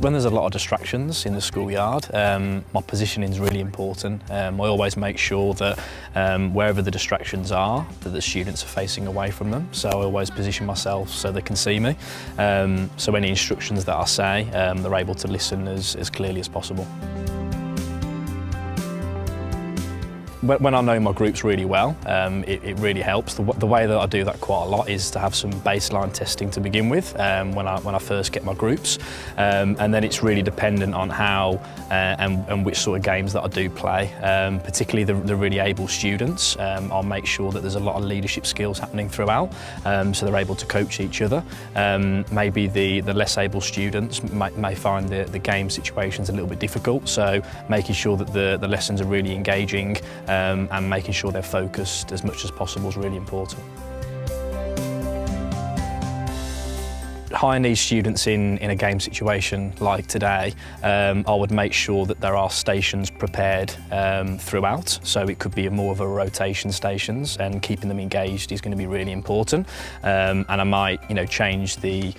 when there's a lot of distractions in the schoolyard, my positioning is really important. I always make sure that wherever the distractions are, that the students are facing away from them. So I always position myself so they can see me. So any instructions that I say, they're able to listen as clearly as possible. When I know my groups really well, it really helps. The way that I do that quite a lot is to have some baseline testing to begin with when I first get my groups, and then it's really dependent on how and which sort of games that I do play. Particularly the really able students, I'll make sure that there's a lot of leadership skills happening throughout, so they're able to coach each other. Maybe the less able students may find the game situations a little bit difficult, so making sure that the lessons are really engaging and making sure they're focused as much as possible is really important. Higher needs students in a game situation like today, I would make sure that there are stations prepared throughout. So it could be more of a rotation stations, and keeping them engaged is going to be really important. And I might, change the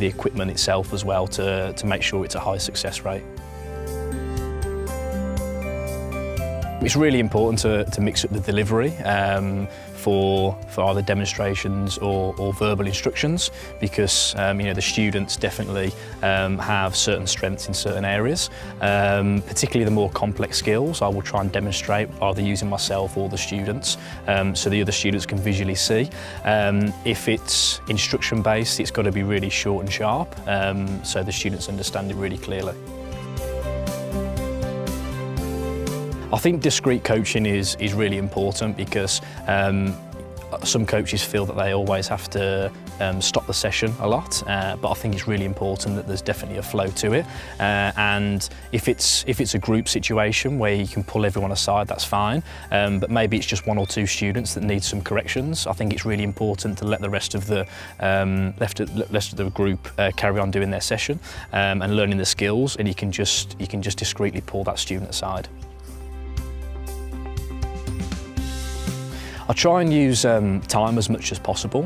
equipment itself as well to make sure it's a high success rate. It's really important to mix up the delivery for either demonstrations or verbal instructions, because the students definitely have certain strengths in certain areas. Particularly the more complex skills, I will try and demonstrate either using myself or the students, so the other students can visually see. If it's instruction based, it's got to be really short and sharp, so the students understand it really clearly. I think discrete coaching is really important, because some coaches feel that they always have to stop the session a lot, but I think it's really important that there's definitely a flow to it. And if it's a group situation where you can pull everyone aside, that's fine. But maybe it's just one or two students that need some corrections. I think it's really important to let the rest of the group carry on doing their session and learning the skills, and you can just discreetly pull that student aside. I try and use time as much as possible,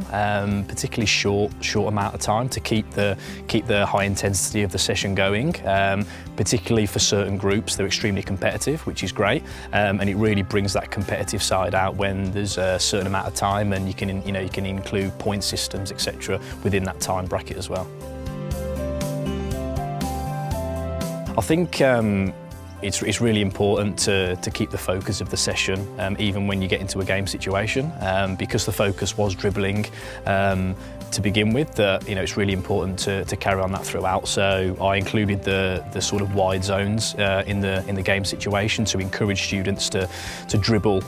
particularly short amount of time, to keep the high intensity of the session going. Particularly for certain groups, they're extremely competitive, which is great, and it really brings that competitive side out when there's a certain amount of time, and you can include point systems, etc., within that time bracket as well. I think it's really important to keep the focus of the session, even when you get into a game situation, because the focus was dribbling to begin with. It's really important to carry on that throughout. So I included the sort of wide zones in the game situation to encourage students to dribble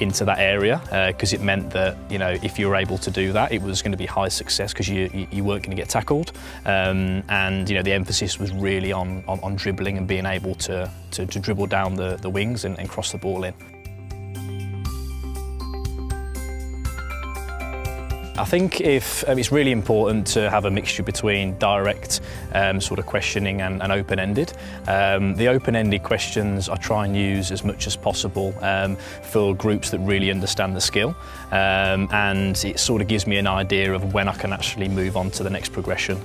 into that area, because it meant that if you were able to do that, it was going to be high success, because you weren't going to get tackled, and the emphasis was really on dribbling and being able to dribble down the wings and cross the ball in. I think it's really important to have a mixture between direct sort of questioning and open-ended. The open-ended questions I try and use as much as possible for groups that really understand the skill, and it sort of gives me an idea of when I can actually move on to the next progression.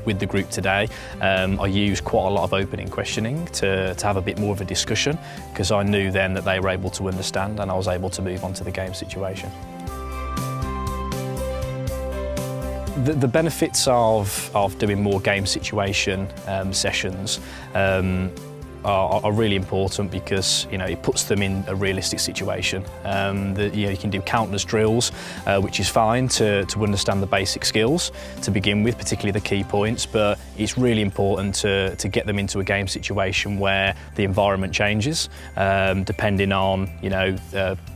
With the group today, I used quite a lot of opening questioning to have a bit more of a discussion, because I knew then that they were able to understand, and I was able to move on to the game situation. The benefits of doing more game situation sessions are really important, because it puts them in a realistic situation. You can do countless drills, which is fine to understand the basic skills to begin with, particularly the key points, but it's really important to get them into a game situation where the environment changes, depending on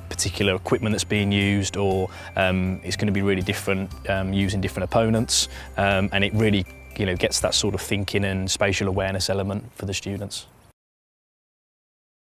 particular equipment that's being used, or it's going to be really different using different opponents, and it really gets that sort of thinking and spatial awareness element for the students.